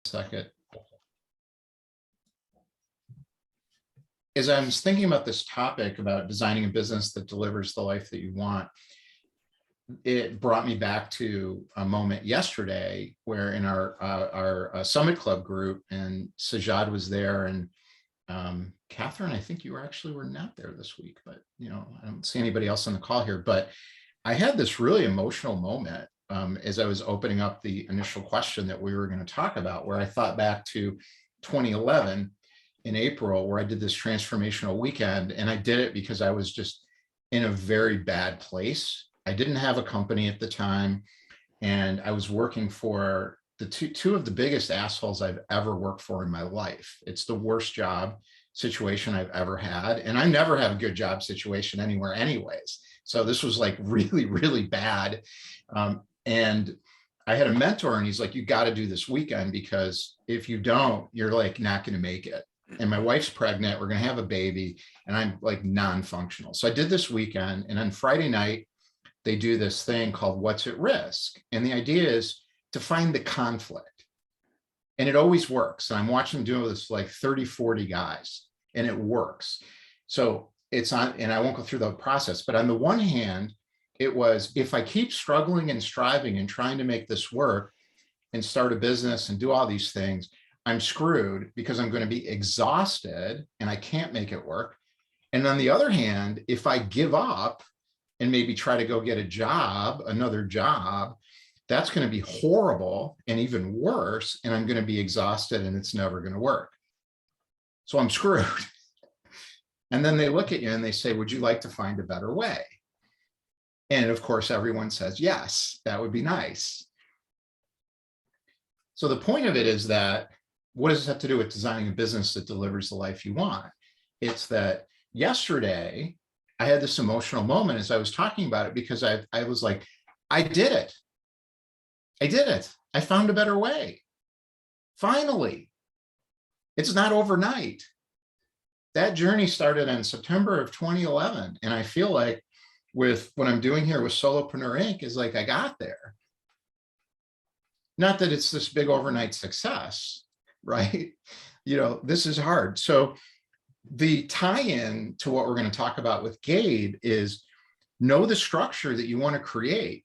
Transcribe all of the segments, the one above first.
second. As I was thinking about this topic about designing a business that delivers the life that you want, it brought me back to a moment yesterday where in our Summit Club group, and Sajad was there, and Catherine, I think you were not there this week, but I don't see anybody else on the call here. But I had this really emotional moment as I was opening up the initial question that we were going to talk about, where I thought back to 2011 in April, where I did this transformational weekend, and I did it because I was just in a very bad place. I didn't have a company at the time, and I was working for the two of the biggest assholes I've ever worked for in my life. It's the worst job situation I've ever had, and I never have a good job situation anywhere anyways. So this was like really, really bad. And I had a mentor, and he's like, you got to do this weekend, because if you don't, you're like not going to make it. And my wife's pregnant, we're going to have a baby, and I'm like non-functional. So I did this weekend, and on Friday night, they do this thing called What's at Risk. And the idea is to find the conflict. And it always works. And I'm watching them do this like 30, 40 guys, and it works. So it's on, and I won't go through the process, but on the one hand, it was, if I keep struggling and striving and trying to make this work and start a business and do all these things, I'm screwed because I'm going to be exhausted and I can't make it work. And on the other hand, if I give up and maybe try to go get a job, another job, that's going to be horrible and even worse. And I'm going to be exhausted and it's never going to work. So I'm screwed. And then they look at you and they say, would you like to find a better way? And of course, everyone says, yes, that would be nice. So the point of it is that, what does this have to do with designing a business that delivers the life you want? It's that yesterday, I had this emotional moment as I was talking about it, because I was like, I did it. I did it. I found a better way. Finally. It's not overnight. That journey started in September of 2011. And I feel like with what I'm doing here with Solopreneur Inc. is like, I got there. Not that it's this big overnight success, right? This is hard. So the tie-in to what we're going to talk about with Gabe is know the structure that you want to create.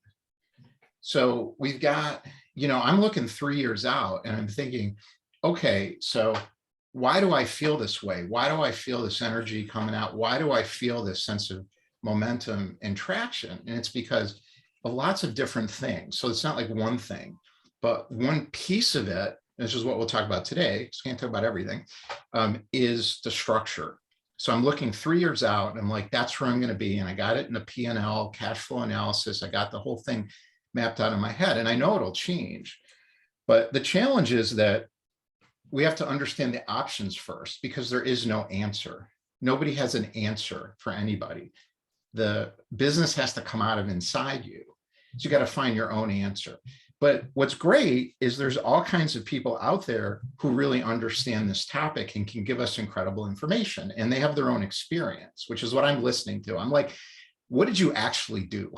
So we've got, I'm looking 3 years out and I'm thinking, okay, so why do I feel this way? Why do I feel this energy coming out? Why do I feel this sense of momentum and traction? And it's because of lots of different things. So it's not like one thing, but one piece of it, this is what we'll talk about today, because we can't talk about everything, is the structure. So I'm looking 3 years out and I'm like, that's where I'm going to be. And I got it in the P&L, cash flow analysis. I got the whole thing mapped out in my head, and I know it'll change. But the challenge is that we have to understand the options first, because there is no answer. Nobody has an answer for anybody. The business has to come out of inside you. So you got to find your own answer. But what's great is there's all kinds of people out there who really understand this topic and can give us incredible information. And they have their own experience, which is what I'm listening to. I'm like, what did you actually do?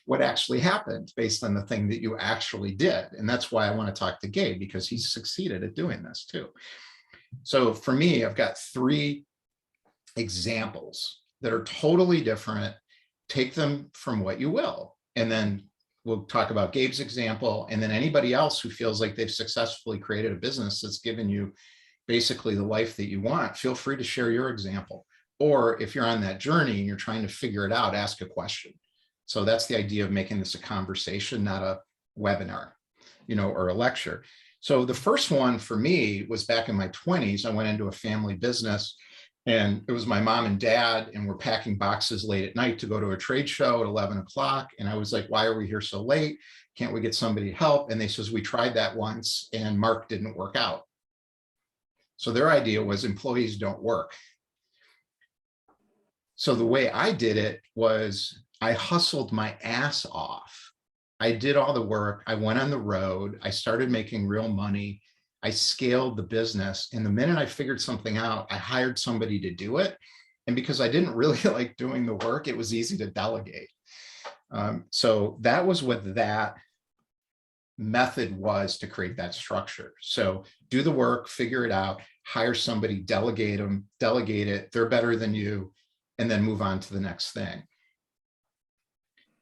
What actually happened based on the thing that you actually did? And that's why I want to talk to Gabe, because he's succeeded at doing this too. So for me, I've got 3 examples that are totally different. Take them from what you will. And then we'll talk about Gabe's example, and then anybody else who feels like they've successfully created a business that's given you basically the life that you want, feel free to share your example. Or if you're on that journey and you're trying to figure it out, ask a question. So that's the idea of making this a conversation, not a webinar, or a lecture. So the first one for me was back in my 20s. I went into a family business, and it was my mom and dad, and we're packing boxes late at night to go to a trade show at 11 o'clock. And I was like, why are we here so late? Can't we get somebody to help? And they says, we tried that once and Mark didn't work out. So their idea was employees don't work. So the way I did it was I hustled my ass off. I did all the work. I went on the road. I started making real money. I scaled the business. And the minute I figured something out, I hired somebody to do it. And because I didn't really like doing the work, it was easy to delegate. So that was what that method was to create that structure. So do the work, figure it out, hire somebody, delegate it, they're better than you, and then move on to the next thing.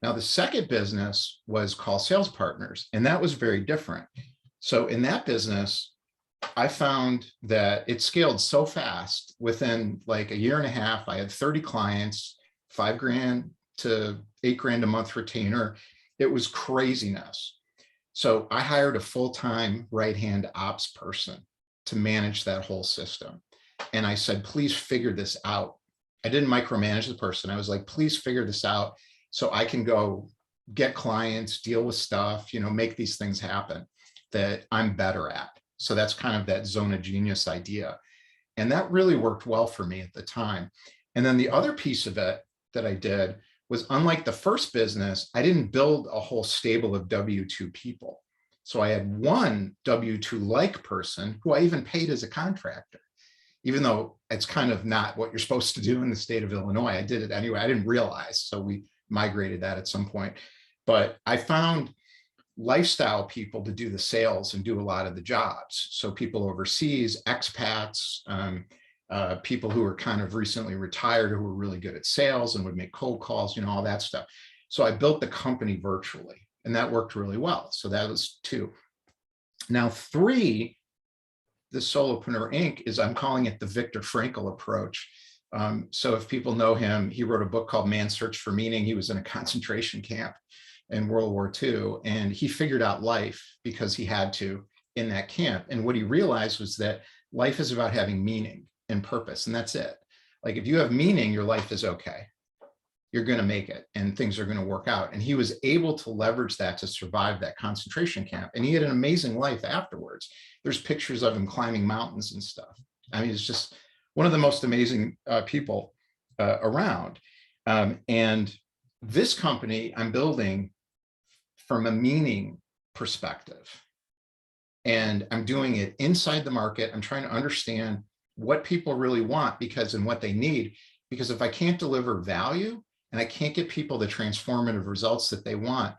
Now, the second business was called Sales Partners, and that was very different. So in that business, I found that it scaled so fast. Within like a year and a half, I had 30 clients, $5,000 to $8,000 a month retainer. It was craziness. So I hired a full-time right-hand ops person to manage that whole system. And I said, please figure this out. I didn't micromanage the person. I was like, please figure this out so I can go get clients, deal with stuff, make these things happen that I'm better at. So that's kind of that zone of genius idea. And that really worked well for me at the time. And then the other piece of it that I did was, unlike the first business, I didn't build a whole stable of W-2 people. So I had one W-2-like person who I even paid as a contractor, even though it's kind of not what you're supposed to do in the state of Illinois. I did it anyway. I didn't realize. So we migrated that at some point. But I found lifestyle people to do the sales and do a lot of the jobs. So people overseas, expats, people who were kind of recently retired who were really good at sales and would make cold calls, all that stuff. So I built the company virtually, and that worked really well. So that was 2. Now 3, the Solopreneur Inc. is, I'm calling it the Viktor Frankl approach. So if people know him, he wrote a book called Man's Search for Meaning. He was in a concentration camp in World War II, and he figured out life because he had to in that camp. And what he realized was that life is about having meaning and purpose, and that's it. Like, if you have meaning, your life is okay. You're going to make it and things are going to work out. And he was able to leverage that to survive that concentration camp. And he had an amazing life afterwards. There's pictures of him climbing mountains and stuff. I mean, it's just one of the most amazing people around. And this company I'm building from a meaning perspective. And I'm doing it inside the market. I'm trying to understand what people really want and what they need. Because if I can't deliver value and I can't get people the transformative results that they want,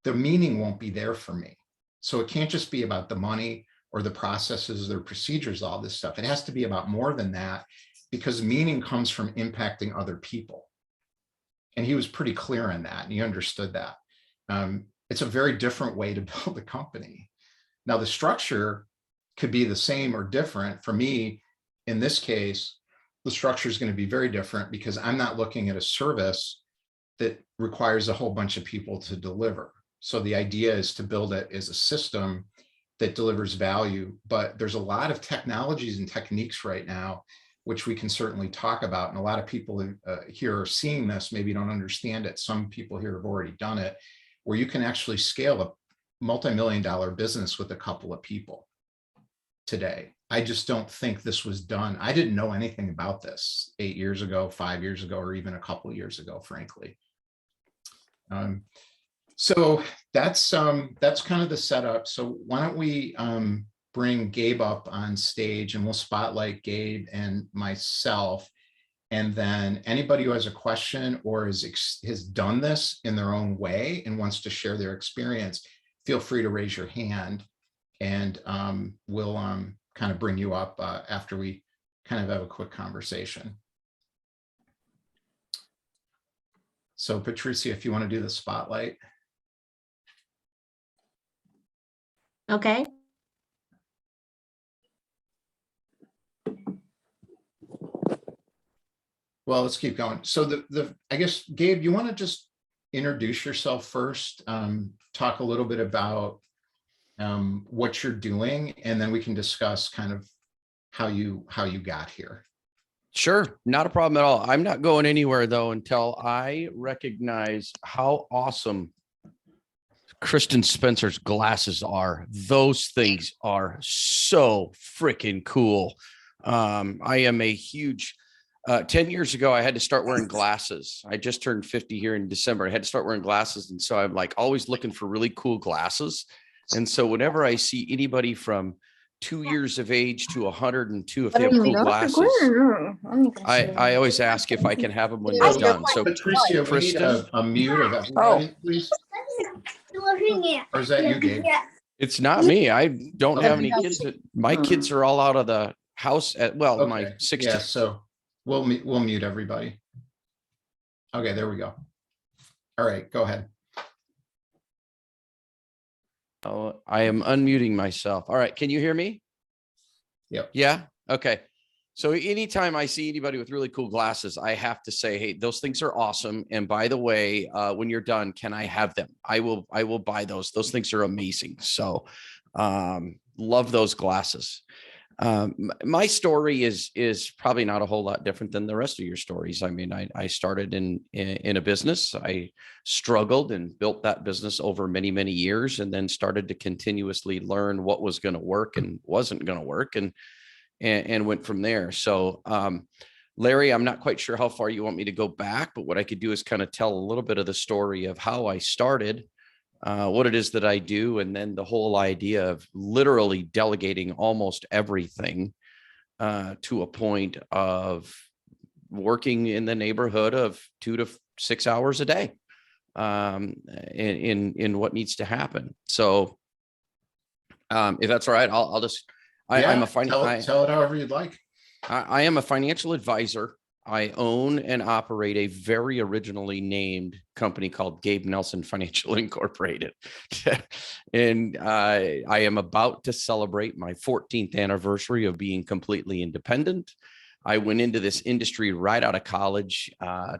the meaning won't be there for me. So it can't just be about the money or the processes or procedures, all this stuff. It has to be about more than that, because meaning comes from impacting other people. And he was pretty clear on that, and he understood that. It's a very different way to build a company. Now, the structure could be the same or different. For me, in this case, the structure is going to be very different because I'm not looking at a service that requires a whole bunch of people to deliver. So the idea is to build it as a system that delivers value, but there's a lot of technologies and techniques right now, which we can certainly talk about. And a lot of people here are seeing this, maybe don't understand it. Some people here have already done it, where you can actually scale a multi-million-dollar business with a couple of people today. I just don't think this was done. I didn't know anything about this 8 years ago, 5 years ago, or even a couple of years ago, frankly. So that's kind of the setup. So why don't we bring Gabe up on stage, and we'll spotlight Gabe and myself. And then anybody who has a question or has done this in their own way and wants to share their experience, feel free to raise your hand, and we'll kind of bring you up after we kind of have a quick conversation. So Patricia, if you want to do the spotlight. Okay. Well, let's keep going. So I guess, Gabe, you want to just introduce yourself first, talk a little bit about what you're doing, and then we can discuss kind of how you got here. Sure, not a problem at all. I'm not going anywhere though until I recognize how awesome Kristen Spencer's glasses are. Those things are so freaking cool. I am a huge 10 years ago, I had to start wearing glasses. I just turned 50 here in December. I had to start wearing glasses. And so I'm like always looking for really cool glasses. And so whenever I see anybody from 2 years of age to 102, if they have cool glasses, I always ask if I can have them when they're done. So Patricia, we need a mute of everybody, please. Or is that you, Gabe? It's not me. I don't have any Okay. kids. My kids are all out of the house my Okay, 16. yeah, so we'll mute everybody. Okay, there we go. All right, go ahead. Oh, I am unmuting myself. All right. Can you hear me? Yep. Yeah. Okay. So anytime I see anybody with really cool glasses, I have to say, hey, those things are awesome. And by the way, when you're done, can I have them? I will buy those. Those things are amazing. So love those glasses. My story is probably not a whole lot different than the rest of your stories. I mean, I started in a business. I struggled and built that business over many, many years, and then started to continuously learn what was going to work and wasn't going to work, and went from there. So, Larry, I'm not quite sure how far you want me to go back, but what I could do is kind of tell a little bit of the story of how I started, what it is that I do, and then the whole idea of literally delegating almost everything to a point of working in the neighborhood of 2 to 6 hours a day in what needs to happen. So if that's all right, I'll just, I'm a tell it however you'd like. I am a financial advisor. I own and operate a very originally named company called Gabe Nelson Financial Incorporated. And I am about to celebrate my 14th anniversary of being completely independent. I went into this industry right out of college,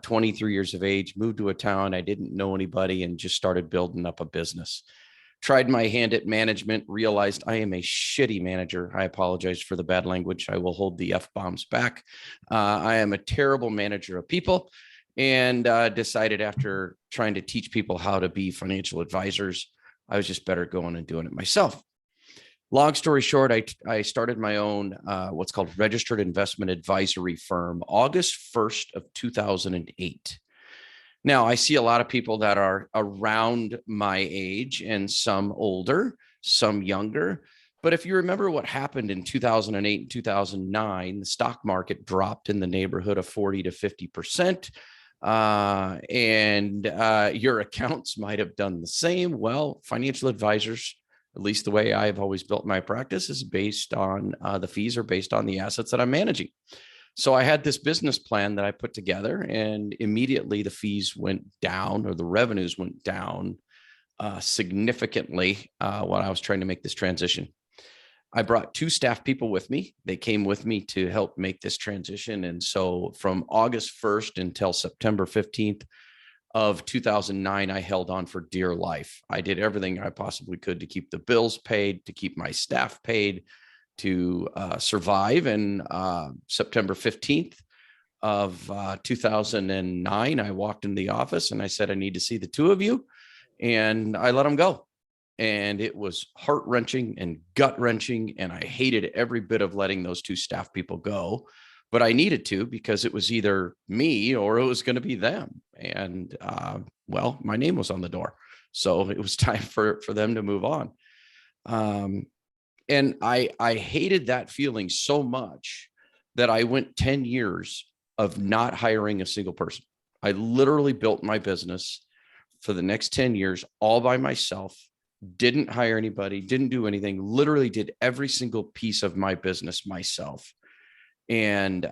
23 years of age, moved to a town I didn't know anybody, and just started building up a business. Tried my hand at management, realized I am a shitty manager. I apologize for the bad language. I will hold the F-bombs back. I am a terrible manager of people, and decided after trying to teach people how to be financial advisors, I was just better going and doing it myself. Long story short, I started my own what's called registered investment advisory firm August 1st of 2008. Now, I see a lot of people that are around my age, and some older, some younger. But if you remember what happened in 2008 and 2009, the stock market dropped in the neighborhood of 40 to 50%. And your accounts might have done the same. Well, financial advisors, at least the way I've always built my practice, is based on the fees are based on the assets that I'm managing. So I had this business plan that I put together, and immediately the fees went down, or the revenues went down significantly when I was trying to make this transition. I brought 2 staff people with me. They came with me to help make this transition. And so from August 1st until September 15th of 2009, I held on for dear life. I did everything I possibly could to keep the bills paid, to keep my staff paid, to survive. And September 15th of 2009, I walked in the office and I said, I need to see the 2 of you. And I let them go. And it was heart wrenching and gut wrenching. And I hated every bit of letting those 2 staff people go. But I needed to, because it was either me or it was going to be them. And well, my name was on the door. So it was time for them to move on. And I hated that feeling so much that I went 10 years of not hiring a single person. I literally built my business for the next 10 years all by myself, didn't hire anybody, didn't do anything, literally did every single piece of my business myself. And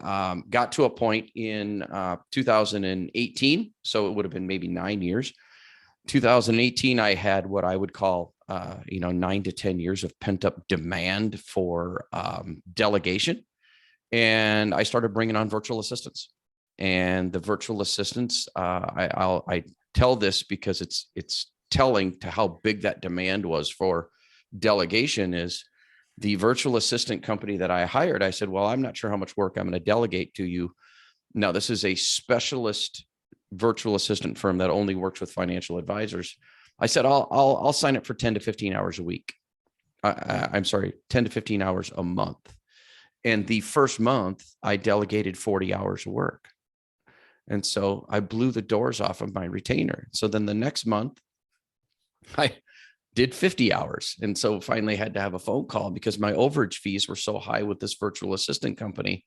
got to a point in 2018. So it would have been maybe 9 years. 2018, I had what I would call 9 to 10 years of pent up demand for delegation. And I started bringing on virtual assistants. And the virtual assistants, I tell this because it's telling to how big that demand was for delegation. Is the virtual assistant company that I hired, I said, well, I'm not sure how much work I'm going to delegate to you. Now, this is a specialist virtual assistant firm that only works with financial advisors. I said, I'll sign up for 10 to 15 hours a week. I'm sorry, 10 to 15 hours a month. And the first month I delegated 40 hours of work. And so I blew the doors off of my retainer. So then the next month I did 50 hours. And so finally had to have a phone call because my overage fees were so high with this virtual assistant company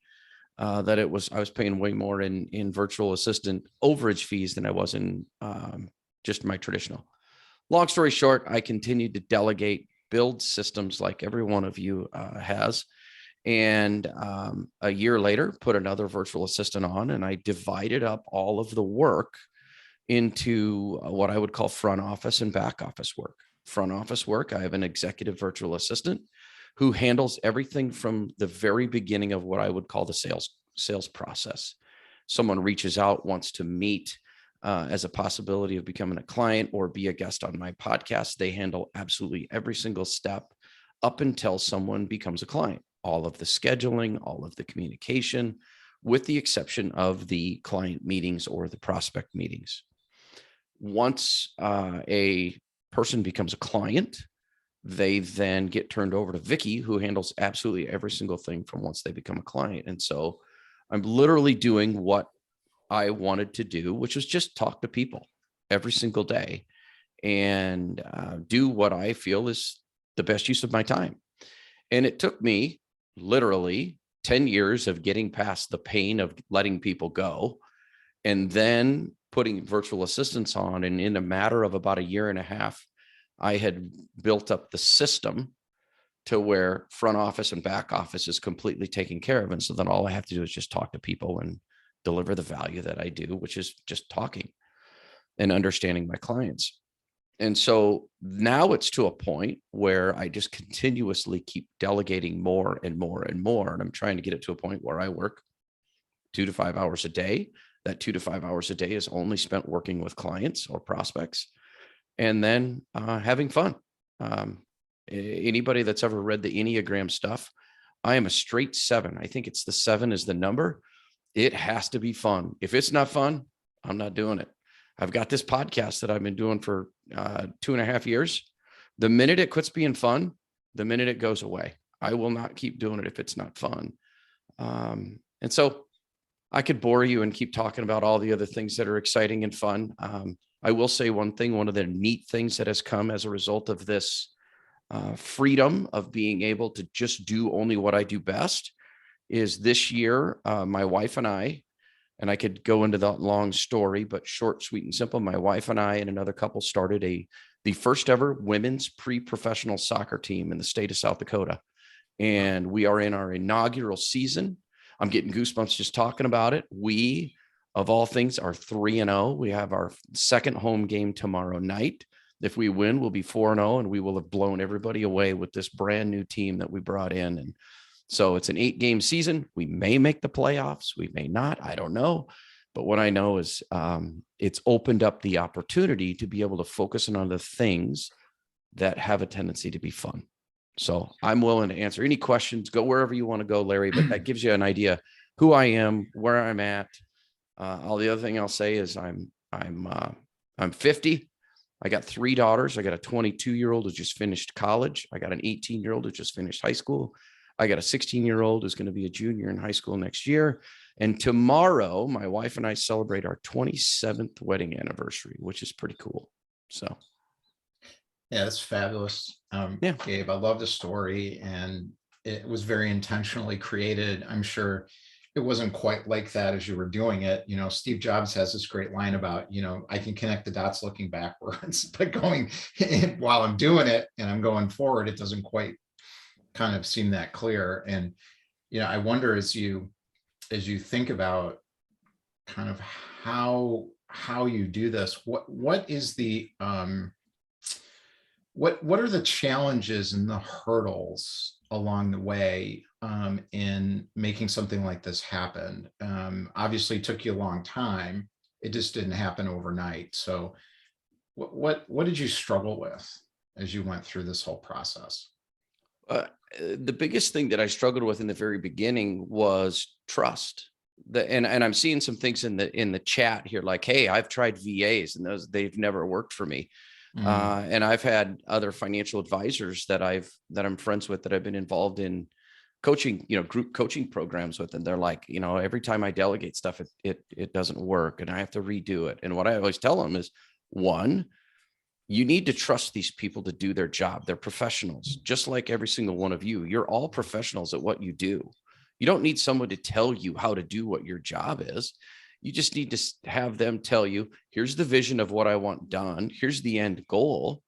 that I was paying way more in virtual assistant overage fees than I was in just my traditional. Long story short, I continued to delegate build systems like every one of you has. And a year later, put another virtual assistant on, and I divided up all of the work into what I would call front office and back office work. Front office work, I have an executive virtual assistant who handles everything from the very beginning of what I would call the sales process. Someone reaches out, wants to meet as a possibility of becoming a client or be a guest on my podcast. They handle absolutely every single step up until someone becomes a client. All of the scheduling, all of the communication, with the exception of the client meetings or the prospect meetings. Once a person becomes a client, they then get turned over to Vicky, who handles absolutely every single thing from once they become a client. And so I'm literally doing what I wanted to do, which was just talk to people every single day and do what I feel is the best use of my time. And it took me literally 10 years of getting past the pain of letting people go and then putting virtual assistants on. And in a matter of about a year and a half, I had built up the system to where front office and back office is completely taken care of. And so then all I have to do is just talk to people and deliver the value that I do, which is just talking and understanding my clients. And so now it's to a point where I just continuously keep delegating more and more and more. And I'm trying to get it to a point where I work 2 to 5 hours a day. That 2 to 5 hours a day is only spent working with clients or prospects and then having fun. Anybody that's ever read the Enneagram stuff, I am a straight 7. I think it's the 7 is the number. It has to be fun. If it's not fun, I'm not doing it. I've got this podcast that I've been doing for 2.5 years. The minute it quits being fun, the minute it goes away, I will not keep doing it if it's not fun. And so I could bore you and keep talking about all the other things that are exciting and fun. I will say one thing, one of the neat things that has come as a result of this freedom of being able to just do only what I do best is this year, my wife and I could go into that long story, but short, sweet, and simple. My wife and I and another couple started the first ever women's pre-professional soccer team in the state of South Dakota. And we are in our inaugural season. I'm getting goosebumps just talking about it. We, of all things, are 3-0. We have our second home game tomorrow night. If we win, we'll be 4-0, and we will have blown everybody away with this brand new team that we brought in. And so it's an 8-game season. We may make the playoffs. We may not. I don't know. But what I know is it's opened up the opportunity to be able to focus on the things that have a tendency to be fun. So I'm willing to answer any questions. Go wherever you want to go, Larry. But that gives you an idea who I am, where I'm at. All the other thing I'll say is I'm 50. I got 3 daughters. I got a 22-year-old who just finished college. I got an 18-year-old who just finished high school. I got a 16-year-old who's going to be a junior in high school next year. And tomorrow, my wife and I celebrate our 27th wedding anniversary, which is pretty cool. So. Yeah, that's fabulous. Yeah. Gabe, I love the story, and it was very intentionally created. I'm sure it wasn't quite like that as you were doing it. You know, Steve Jobs has this great line about, you know, I can connect the dots looking backwards, but going while I'm doing it and I'm going forward, it doesn't quite kind of seem that clear. And, you know, I wonder as you think about kind of how you do this, what is the what are the challenges and the hurdles along the way in making something like this happen? Obviously it took you a long time. It just didn't happen overnight. So what did you struggle with as you went through this whole process? The biggest thing that I struggled with in the very beginning was trust. And I'm seeing some things in the chat here, like, hey, I've tried VAs and they've never worked for me. And I've had other financial advisors that I'm friends with that I've been involved in coaching, you know, group coaching programs with. And they're like, you know, every time I delegate stuff, it doesn't work and I have to redo it. And what I always tell them is, one, you need to trust these people to do their job. They're professionals, just like every single one of you. You're all professionals at what you do. You don't need someone to tell you how to do what your job is. You just need to have them tell you, here's the vision of what I want done. Here's the end goal.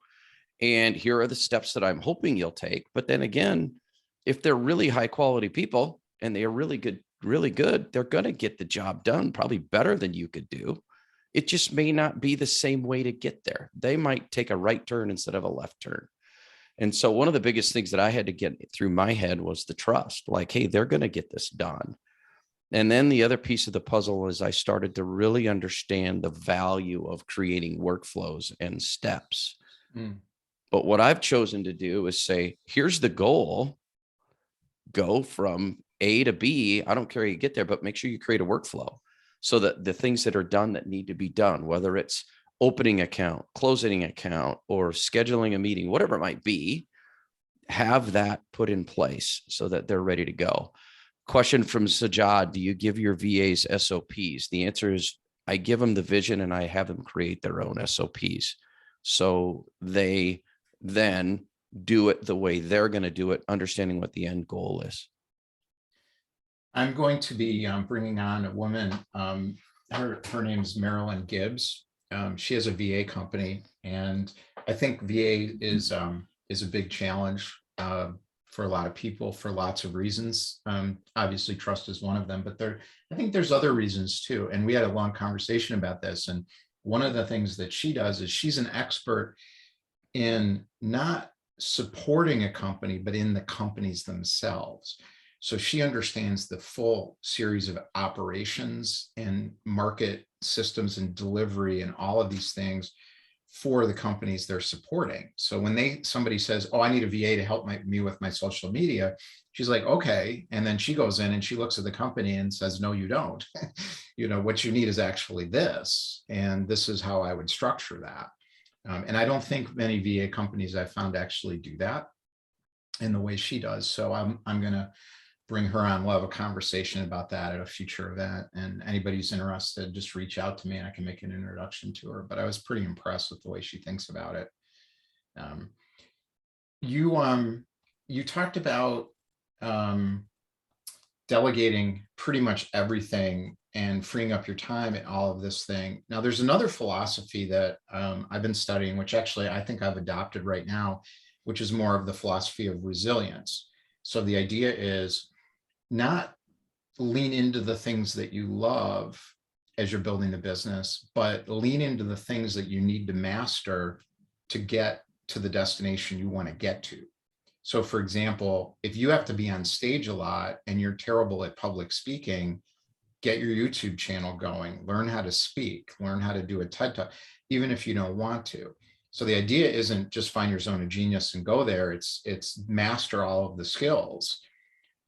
And here are the steps that I'm hoping you'll take. But then again, if they're really high quality people and they are really good, they're going to get the job done probably better than you could do. It just may not be the same way to get there. They might take a right turn instead of a left turn. And so one of the biggest things that I had to get through my head was the trust, like, hey, they're going to get this done. And then the other piece of the puzzle is I started to really understand the value of creating workflows and steps. But what I've chosen to do is say, here's the goal, go from A to B. I don't care how you get there, but make sure you create a workflow so that the things that are done that need to be done, whether it's opening account, closing account, or scheduling a meeting, whatever it might be, have that put in place so that they're ready to go. Question from Sajad, do you give your VAs SOPs? The answer is I give them the vision and I have them create their own SOPs. So they then do it the way they're going to do it, understanding what the end goal is. I'm going to be bringing on a woman. Her name is Marilyn Gabes. She has a VA company, and I think VA is a big challenge for a lot of people for lots of reasons. Obviously, trust is one of them, but I think there's other reasons too. And we had a long conversation about this. And one of the things that she does is she's an expert in not supporting a company, but in the companies themselves. So she understands the full series of operations and market systems and delivery and all of these things for the companies they're supporting. So when somebody says, oh, I need a VA to help me with my social media, she's like, okay. And then she goes in and she looks at the company and says, no, you don't. What you need is actually this. And this is how I would structure that. And I don't think many VA companies I've found actually do that in the way she does. So I'm going to bring her on. We'll have a conversation about that at a future event. And anybody who's interested, just reach out to me and I can make an introduction to her. But I was pretty impressed with the way she thinks about it. You talked about delegating pretty much everything and freeing up your time and all of this thing. Now, there's another philosophy that I've been studying, which actually I think I've adopted right now, which is more of the philosophy of resilience. So the idea is not lean into the things that you love as you're building the business, but lean into the things that you need to master to get to the destination you want to get to. So for example, if you have to be on stage a lot and you're terrible at public speaking, get your YouTube channel going, learn how to speak, learn how to do a TED Talk, even if you don't want to. So the idea isn't just find your zone of genius and go there. It's master all of the skills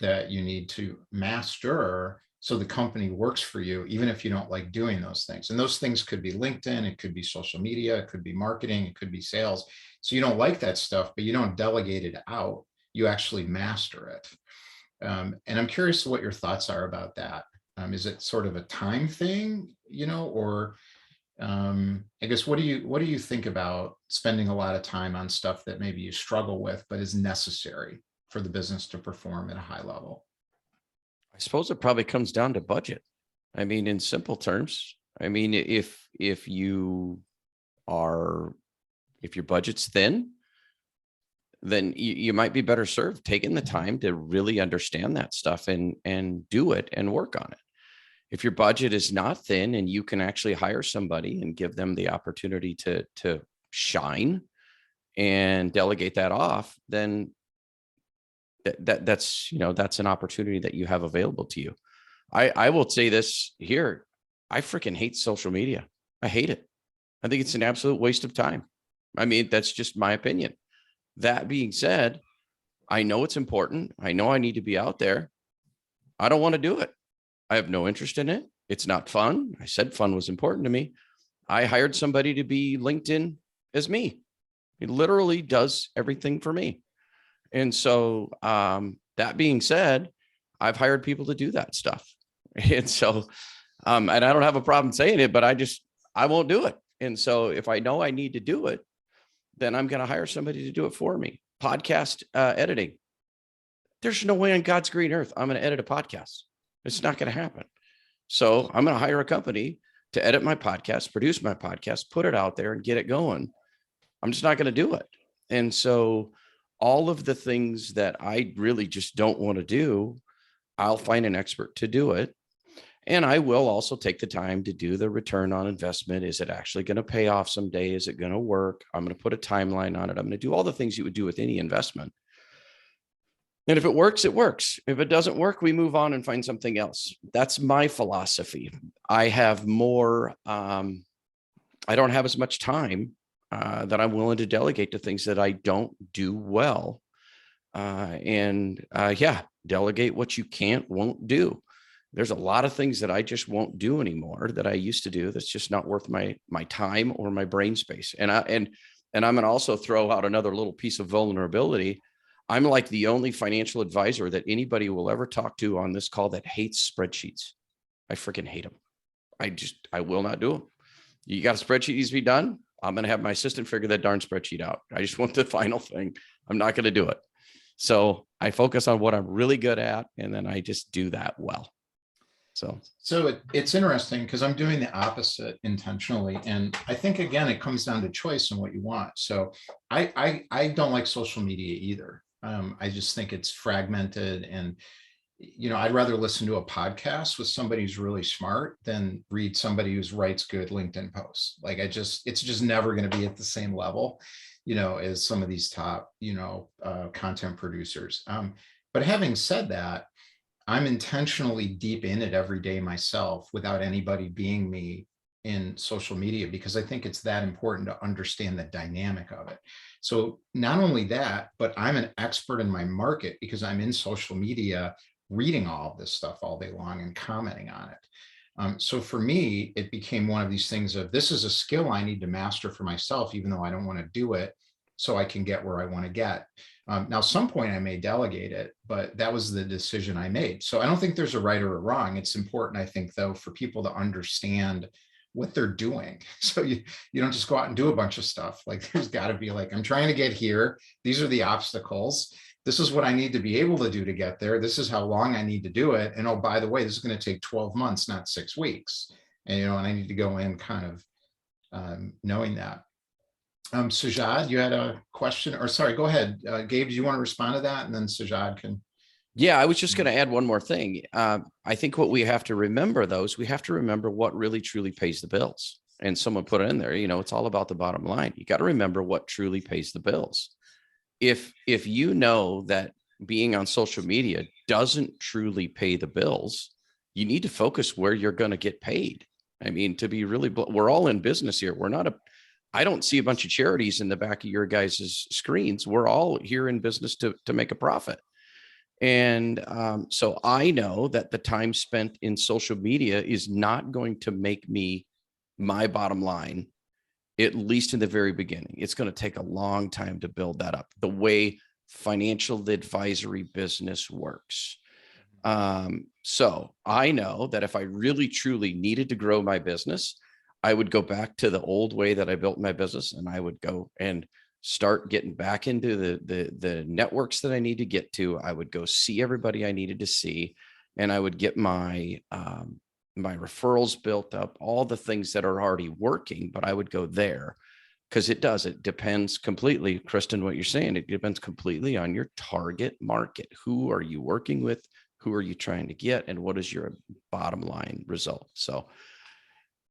that you need to master so the company works for you, even if you don't like doing those things. And those things could be LinkedIn, it could be social media, it could be marketing, it could be sales. So you don't like that stuff, but you don't delegate it out. You actually master it. And I'm curious what your thoughts are about that. Is it sort of a time thing, or I guess, what do you think about spending a lot of time on stuff that maybe you struggle with, but is necessary for the business to perform at a high level? I suppose it probably comes down to budget. I mean, in simple terms, I mean, if your budget's thin, then you might be better served taking the time to really understand that stuff and do it and work on it. If your budget is not thin and you can actually hire somebody and give them the opportunity to shine and delegate that off, then that's an opportunity that you have available to you. I will say this here. I freaking hate social media. I hate it. I think it's an absolute waste of time. I mean, that's just my opinion. That being said, I know it's important. I know I need to be out there. I don't want to do it. I have no interest in it. It's not fun. I said fun was important to me. I hired somebody to be LinkedIn as me. It literally does everything for me. And so that being said, I've hired people to do that stuff. And so, and I don't have a problem saying it, but I won't do it. And so if I know I need to do it, then I'm going to hire somebody to do it for me. Podcast editing. There's no way on God's green earth I'm going to edit a podcast. It's not going to happen. So I'm going to hire a company to edit my podcast, produce my podcast, put it out there and get it going. I'm just not going to do it. And so all of the things that I really just don't want to do, I'll find an expert to do it. And I will also take the time to do the return on investment. Is it actually going to pay off someday? Is it going to work? I'm going to put a timeline on it. I'm going to do all the things you would do with any investment. And if it works, it works. If it doesn't work, we move on and find something else. That's my philosophy. I have more, I don't have as much time that I'm willing to delegate to things that I don't do well. Yeah, delegate what you can't, won't do. There's a lot of things that I just won't do anymore that I used to do. That's just not worth my time or my brain space. And I'm going to also throw out another little piece of vulnerability. I'm like the only financial advisor that anybody will ever talk to on this call that hates spreadsheets. I freaking hate them. I will not do them. You got a spreadsheet needs to be done. I'm going to have my assistant figure that darn spreadsheet out. I just want the final thing. I'm not going to do it. So I focus on what I'm really good at, and then I just do that well. So it's interesting because I'm doing the opposite intentionally. And I think, again, it comes down to choice and what you want. So I don't like social media either. I just think it's fragmented, and, I'd rather listen to a podcast with somebody who's really smart than read somebody who writes good LinkedIn posts. Like it's just never going to be at the same level, as some of these top, content producers. But having said that, I'm intentionally deep in it every day myself without anybody being me in social media, because I think it's that important to understand the dynamic of it. So not only that, but I'm an expert in my market because I'm in social media reading all of this stuff all day long and commenting on it. So for me, it became one of these things of, this is a skill I need to master for myself, even though I don't want to do it, so I can get where I want to get. Now, at some point I may delegate it, but that was the decision I made. So I don't think there's a right or a wrong. It's important, I think, though, for people to understand what they're doing. So you don't just go out and do a bunch of stuff. Like, there's got to be like, I'm trying to get here. These are the obstacles. This is what I need to be able to do to get there. This is how long I need to do it. And oh, by the way, this is going to take 12 months, not 6 weeks. And, and I need to go in kind of knowing that. Sajad, you had a question, or sorry, go ahead. Gabe, do you want to respond to that? And then Sajad can. Yeah, I was just going to add one more thing. I think what we have to remember, though, is we have to remember what really truly pays the bills. And someone put it in there, it's all about the bottom line. You got to remember what truly pays the bills. If you know that being on social media doesn't truly pay the bills, you need to focus where you're going to get paid. I mean, to be really, we're all in business here. I don't see a bunch of charities in the back of your guys' screens. We're all here in business to make a profit. And so I know that the time spent in social media is not going to make me my bottom line, at least in the very beginning. It's going to take a long time to build that up, the way financial advisory business works. So I know that if I really, truly needed to grow my business, I would go back to the old way that I built my business, and I would go and start getting back into the networks that I need to get to. I would go see everybody I needed to see, and I would get my my referrals built up, all the things that are already working, but I would go there because it depends completely, Kristen, what you're saying. It depends completely on your target market. Who are you working with? Who are you trying to get? And what is your bottom line result? So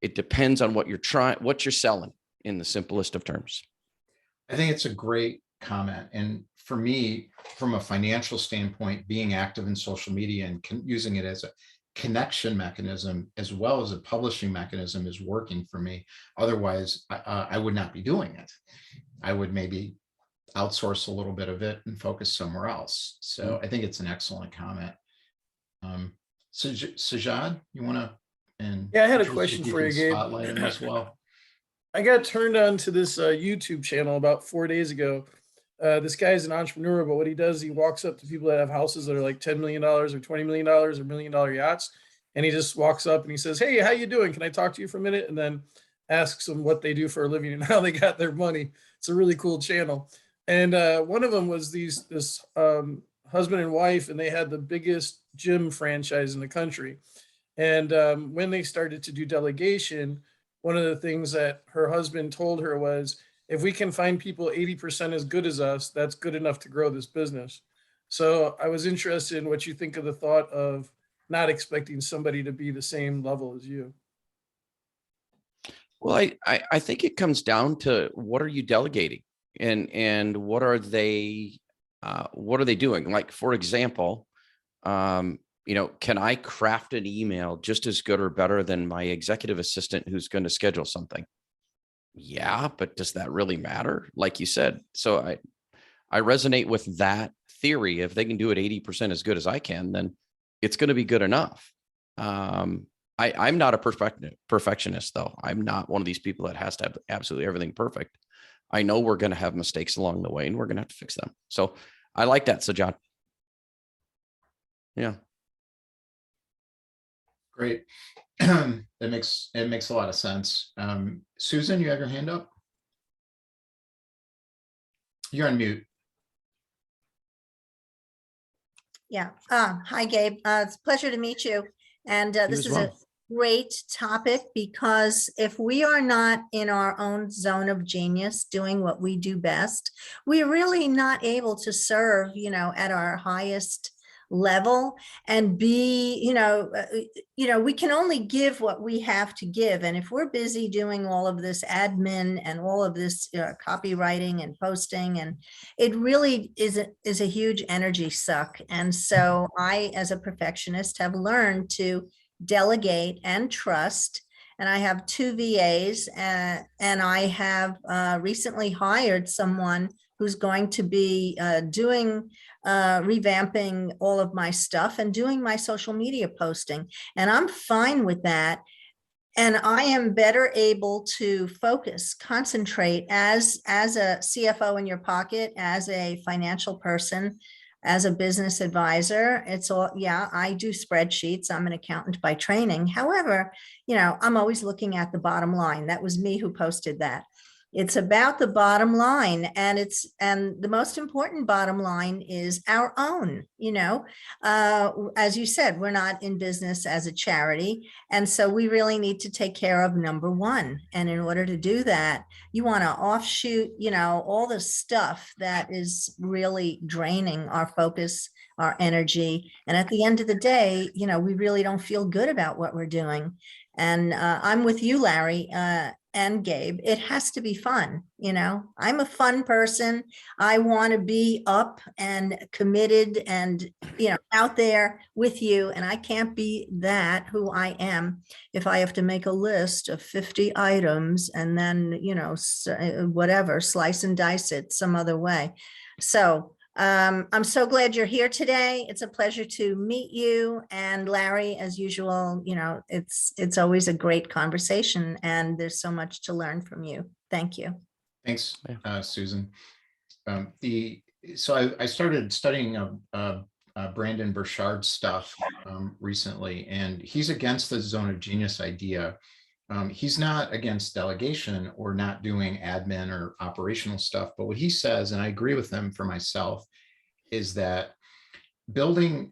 it depends on what you're selling, in the simplest of terms. I think it's a great comment. And for me, from a financial standpoint, being active in social media and using it as a connection mechanism as well as a publishing mechanism is working for me. Otherwise, I would not be doing it. I would maybe outsource a little bit of it and focus somewhere else. So I think it's an excellent comment. Sajad, you want to? Yeah, I had a question for you, Gabe. Spotlight him as well. I got turned on to this YouTube channel about 4 days ago. This guy is an entrepreneur, but what he does, he walks up to people that have houses that are like $10 million or $20 million or $1 million yachts. And he just walks up and he says, "Hey, how you doing? Can I talk to you for a minute?" And then asks them what they do for a living and how they got their money. It's a really cool channel. And one of them was this husband and wife, and they had the biggest gym franchise in the country. And when they started to do delegation, one of the things that her husband told her was, if we can find people 80% as good as us, that's good enough to grow this business. So I was interested in what you think of the thought of not expecting somebody to be the same level as you. Well, I think it comes down to what are you delegating, and what are they doing? Like, for example, can I craft an email just as good or better than my executive assistant who's going to schedule something? Yeah, but does that really matter? Like you said. So I resonate with that theory. If they can do it 80% as good as I can, then it's going to be good enough. I'm not a perfectionist, though. I'm not one of these people that has to have absolutely everything perfect. I know we're going to have mistakes along the way, and we're going to have to fix them. So I like that. So, John. Yeah. Great. It makes a lot of sense. Susan, you have your hand up? You're on mute. Yeah. Hi, Gabe. It's a pleasure to meet you. And this is a great topic, because if we are not in our own zone of genius doing what we do best, we're really not able to serve, at our highest level and be, we can only give what we have to give. And if we're busy doing all of this admin and all of this copywriting and posting, and it really is a huge energy suck. And so I, as a perfectionist, have learned to delegate and trust. And I have 2 VAs, and I have recently hired someone who's going to be revamping all of my stuff and doing my social media posting. And I'm fine with that. And I am better able to focus, concentrate as a CFO in your pocket, as a financial person, as a business advisor. It's all, yeah, I do spreadsheets. I'm an accountant by training. However, I'm always looking at the bottom line. That was me who posted that. It's about the bottom line, and the most important bottom line is our own. As you said, we're not in business as a charity, and so we really need to take care of number one. And in order to do that, you want to offshoot, all the stuff that is really draining our focus, our energy, and at the end of the day, we really don't feel good about what we're doing. And I'm with you, Larry. And Gabe, it has to be fun. I'm a fun person. I want to be up and committed and, out there with you. And I can't be that who I am if I have to make a list of 50 items and then, whatever, slice and dice it some other way. So I'm so glad you're here today. It's a pleasure to meet you. And Larry, as usual, it's always a great conversation, and there's so much to learn from you. Thank you. Thanks, Susan. So I started studying Brandon Burchard's stuff recently, and he's against the zone of genius idea. He's not against delegation or not doing admin or operational stuff, but what he says, and I agree with him for myself, is that building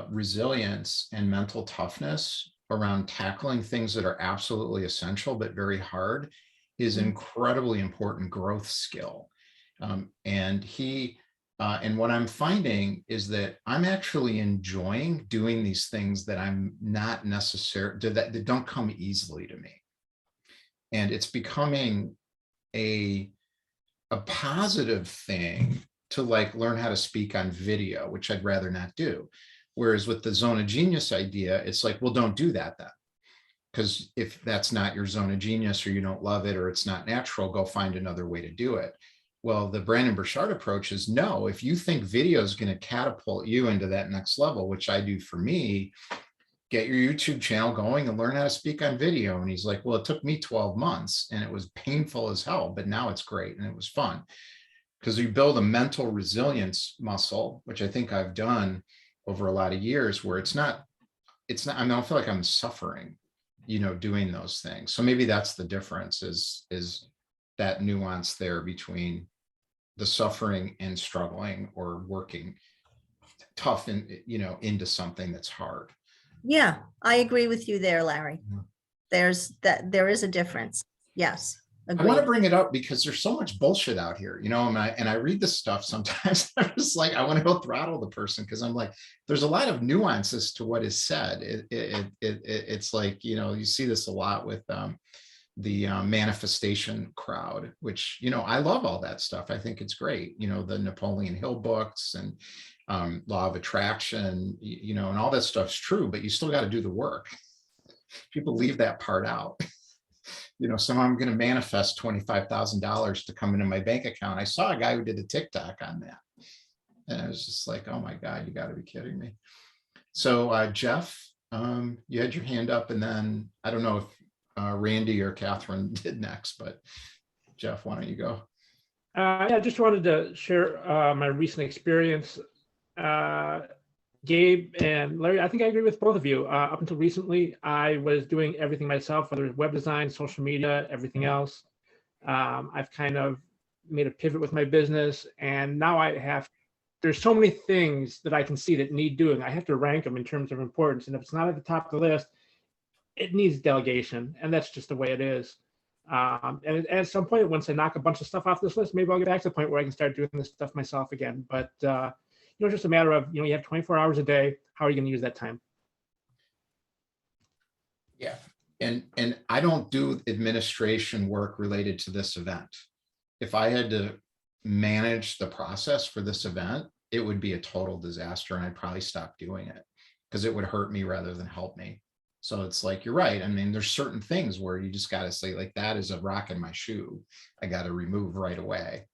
resilience and mental toughness around tackling things that are absolutely essential but very hard is an incredibly important growth skill. And what I'm finding is that I'm actually enjoying doing these things that I'm not necessarily, that don't come easily to me. And it's becoming a positive thing to learn how to speak on video, which I'd rather not do. Whereas with the zone of genius idea, it's like, well, don't do that then. Because if that's not your zone of genius, or you don't love it, or it's not natural, go find another way to do it. Well, the Brandon Burchard approach is, no, if you think video is going to catapult you into that next level, which I do for me, get your YouTube channel going and learn how to speak on video. And he's like, well, it took me 12 months and it was painful as hell, but now it's great and it was fun. Because you build a mental resilience muscle, which I think I've done over a lot of years, where it's not, I don't feel like I'm suffering, doing those things. So maybe that's the difference, is that nuance there between the suffering and struggling, or working tough and, into something that's hard. Yeah, I agree with you there, Larry. There is a difference. Yes, I want to Agreed. bring it up because there's so much bullshit out here, and I read this stuff sometimes. I'm just like, I want to go throttle the person because I'm like, there's a lot of nuances to what is said. It's like, you see this a lot with the manifestation crowd, which, I love all that stuff. I think it's great. The Napoleon Hill books and law of attraction, and all that stuff's true, but you still got to do the work. People leave that part out. So I'm going to manifest $25,000 to come into my bank account. I saw a guy who did a TikTok on that. And I was just like, oh my God, you got to be kidding me. So Jeff, you had your hand up, and then I don't know if Randy or Catherine did next, but Jeff, why don't you go? Yeah, I just wanted to share my recent experience. Gabe and Larry, I think I agree with both of you. Up until recently, I was doing everything myself, whether it's web design, social media, everything else. I've kind of made a pivot with my business, and now there's so many things that I can see that need doing. I have to rank them in terms of importance. And if it's not at the top of the list, it needs delegation. And that's just the way it is. And at some point, once I knock a bunch of stuff off this list, maybe I'll get back to the point where I can start doing this stuff myself again. But it's just a matter of, you have 24 hours a day. How are you going to use that time? Yeah. And I don't do administration work related to this event. If I had to manage the process for this event, it would be a total disaster, and I'd probably stop doing it because it would hurt me rather than help me. So it's like, you're right. I mean, there's certain things where you just got to say, like, that is a rock in my shoe. I got to remove right away.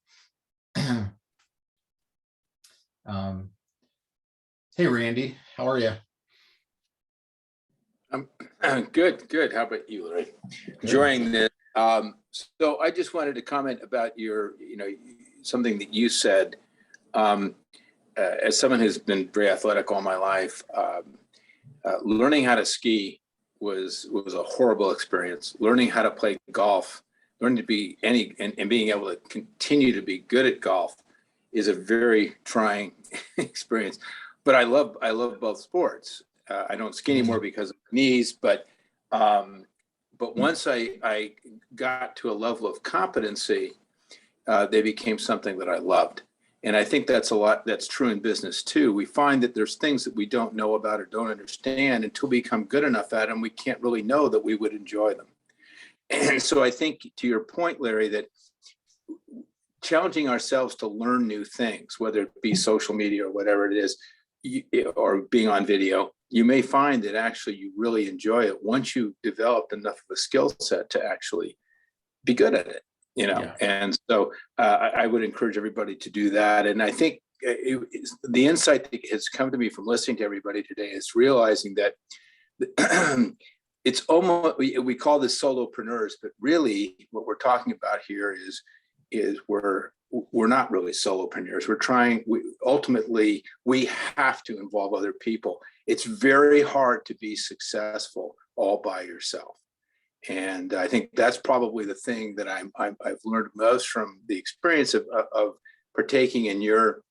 Hey, Randy, how are you? I'm good. How about you, Larry? Enjoying this. So I just wanted to comment about something that you said. As someone who's been very athletic all my life, learning how to ski was a horrible experience. Learning how to play golf, learning to be and being able to continue to be good at golf is a very trying experience. But I love both sports. I don't ski anymore because of knees, but once I got to a level of competency, they became something that I loved. And I think that's true in business too. We find that there's things that we don't know about or don't understand until we become good enough at them. We can't really know that we would enjoy them. And so I think, to your point, Larry, that challenging ourselves to learn new things, whether it be social media or whatever it is, or being on video, you may find that actually you really enjoy it once you've developed enough of a skill set to actually be good at it, Yeah. And so I would encourage everybody to do that. And I think the insight that has come to me from listening to everybody today is realizing that it's almost, we call this solopreneurs, but really what we're talking about here is we're not really solopreneurs. Ultimately, we have to involve other people. It's very hard to be successful all by yourself. And I think that's probably the thing that I've learned most from the experience of partaking in your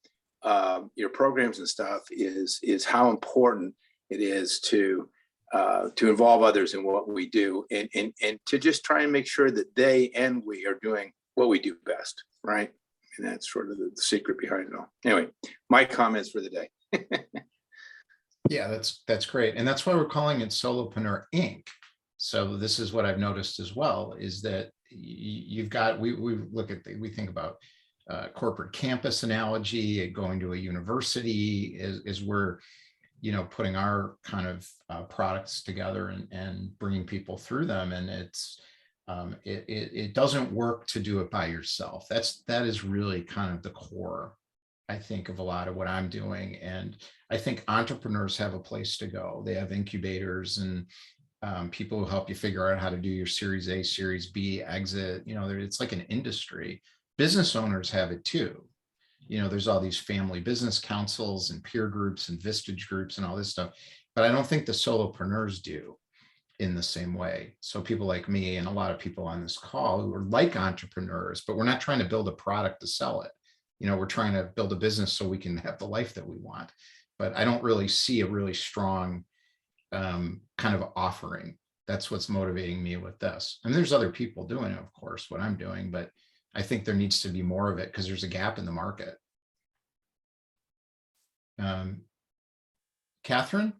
programs and stuff is how important it is to involve others in what we do, and to just try and make sure that they and we are doing what we do best, right? And that's sort of the secret behind it all. Anyway, my comments for the day. Yeah, that's great. And that's why we're calling it Solopreneur Inc. So this is what I've noticed as well, is that you've got, we think about corporate campus analogy, going to a university is where, putting our kind of products together and bringing people through them. And it doesn't work to do it by yourself. That is really kind of the core, I think, of a lot of what I'm doing. And I think entrepreneurs have a place to go. They have incubators and people who help you figure out how to do your Series A, Series B exit. It's like an industry. Business owners have it too. There's all these family business councils and peer groups and Vistage groups and all this stuff. But I don't think the solopreneurs do in the same way. So people like me and a lot of people on this call who are like entrepreneurs, but we're not trying to build a product to sell it. We're trying to build a business so we can have the life that we want. But I don't really see a really strong kind of offering That's what's motivating me with this. And there's other people doing it, of course, what I'm doing, but I think there needs to be more of it because there's a gap in the market. Catherine?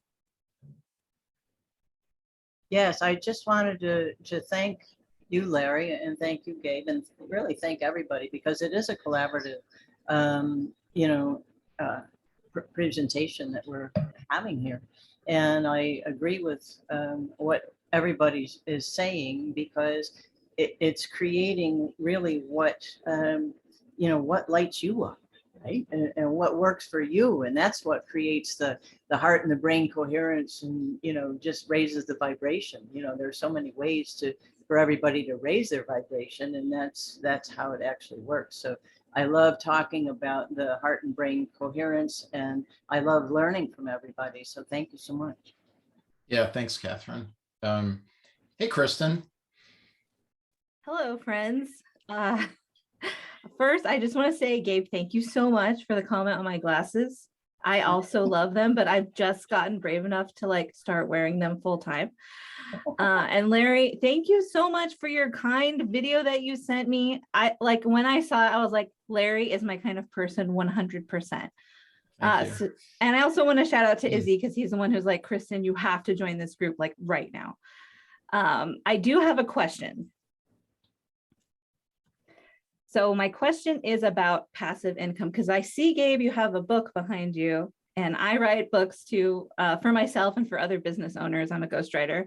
Yes, I just wanted to thank you, Larry, and thank you, Gabe, and really thank everybody, because it is a collaborative, you know, presentation that we're having here. And I agree with what everybody is saying, because it's creating really what, you know, what lights you up, right? And what works for you. And that's what creates the heart and the brain coherence, and, you know, just raises the vibration. You know, there's so many ways for everybody to raise their vibration, and that's how it actually works. So I love talking about the heart and brain coherence, and I love learning from everybody. So thank you so much. Yeah, thanks, Catherine. Hey, Kristen. Hello, friends. First, I just want to say, Gabe, thank you so much for the comment on my glasses. I also love them, but I've just gotten brave enough to like start wearing them full time. And Larry, thank you so much for your kind video that you sent me. I like when I saw it, I was like, Larry is my kind of person, 100%. So, and I also want to shout out to Izzy, because he's the one who's like, Kristen, you have to join this group like right now. I do have a question. So my question is about passive income, because I see, Gabe, you have a book behind you, and I write books too, for myself and for other business owners. I'm a ghostwriter,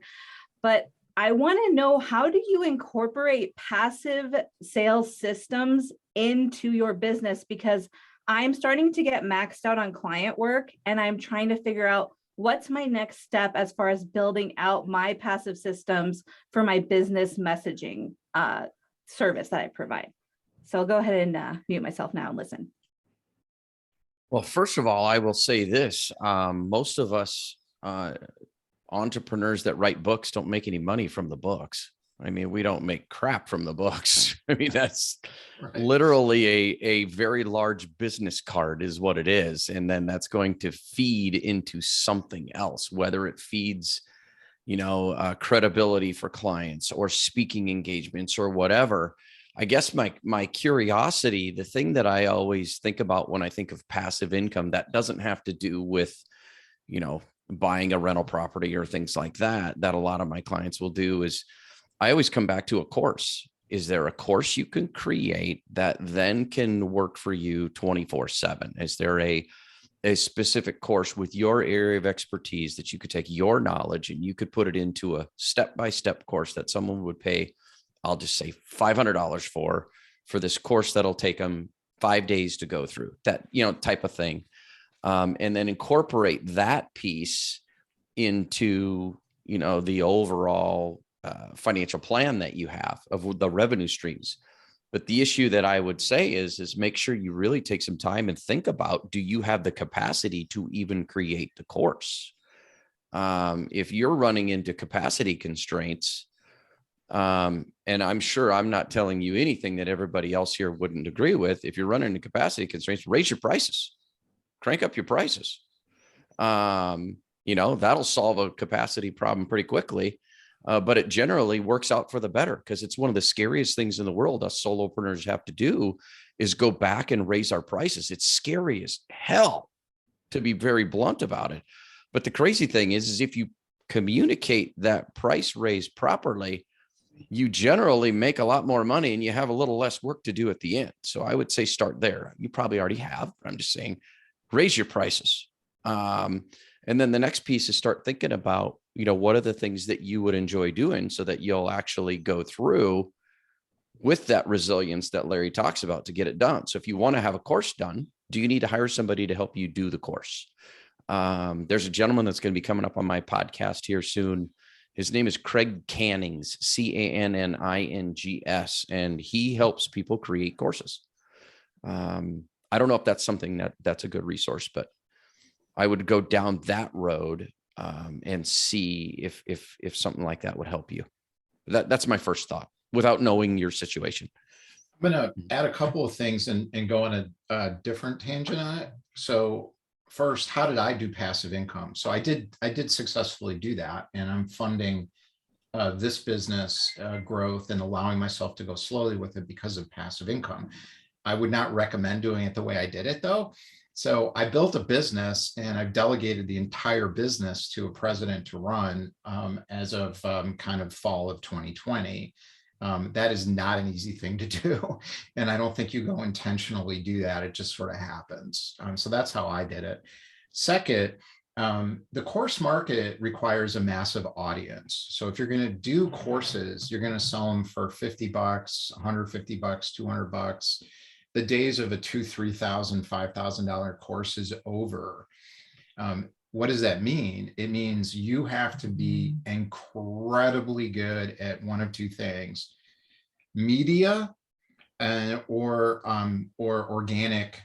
but I want to know, how do you incorporate passive sales systems into your business? Because I'm starting to get maxed out on client work, and I'm trying to figure out what's my next step as far as building out my passive systems for my business messaging service that I provide. So I'll go ahead and mute myself now and listen. Well, first of all, I will say this. Most of us entrepreneurs that write books don't make any money from the books. I mean, we don't make crap from the books. I mean, that's literally a very large business card is what it is. And then that's going to feed into something else, whether it feeds, you know, credibility for clients or speaking engagements or whatever. I guess my curiosity, the thing that I always think about when I think of passive income, that doesn't have to do with, you know, buying a rental property or things like that a lot of my clients will do, is I always come back to a course. Is there a course you can create that then can work for you 24/7? Is there a specific course with your area of expertise that you could take your knowledge and you could put it into a step-by-step course that someone would pay, I'll just say $500 for this course that'll take them 5 days to go through, that, you know, type of thing. And then incorporate that piece into, you know, the overall financial plan that you have of the revenue streams. But the issue that I would say is make sure you really take some time and think about, do you have the capacity to even create the course? If you're running into capacity constraints, and I'm sure I'm not telling you anything that everybody else here wouldn't agree with. If you're running into capacity constraints, raise your prices, crank up your prices. You know, that'll solve a capacity problem pretty quickly. But it generally works out for the better, because it's one of the scariest things in the world us solopreneurs have to do is go back and raise our prices. It's scary as hell, to be very blunt about it. But the crazy thing is if you communicate that price raise properly, you generally make a lot more money and you have a little less work to do at the end. So I would say start there. You probably already have. I'm just saying, raise your prices. And then the next piece is start thinking about, you know, what are the things that you would enjoy doing so that you'll actually go through with that resilience that Larry talks about to get it done. So if you want to have a course done, do you need to hire somebody to help you do the course? There's a gentleman that's going to be coming up on my podcast here soon. His name is Craig Cannings, Cannings, and he helps people create courses. I don't know if that's something that's a good resource, but I would go down that road and see if something like that would help you. That's my first thought without knowing your situation. I'm going to add a couple of things and go on a different tangent on it. So first, how did I do passive income? So I did successfully do that, and I'm funding this business growth and allowing myself to go slowly with it because of passive income. I would not recommend doing it the way I did it though. So I built a business and I've delegated the entire business to a president to run as of kind of fall of 2020. That is not an easy thing to do. And I don't think you go intentionally do that. It just sort of happens. So that's how I did it. Second, the course market requires a massive audience. So if you're going to do courses, you're going to sell them for $50, $150, $200. The days of a $2,000, $3,000, $5,000 course is over. What does that mean? It means you have to be incredibly good at one of two things: media or organic,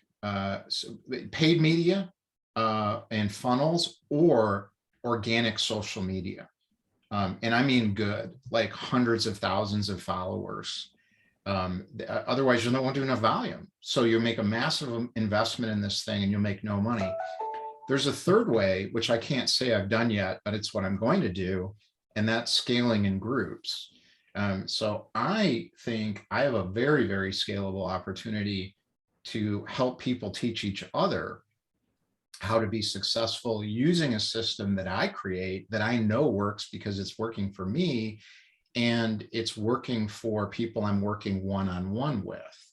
paid media and funnels, or organic social media. And I mean good, like hundreds of thousands of followers. Otherwise, you won't do enough volume. So you make a massive investment in this thing and you'll make no money. There's a third way, which I can't say I've done yet, but it's what I'm going to do, and that's scaling in groups. So I think I have a very, very scalable opportunity to help people teach each other how to be successful using a system that I create that I know works because it's working for me and it's working for people I'm working one-on-one with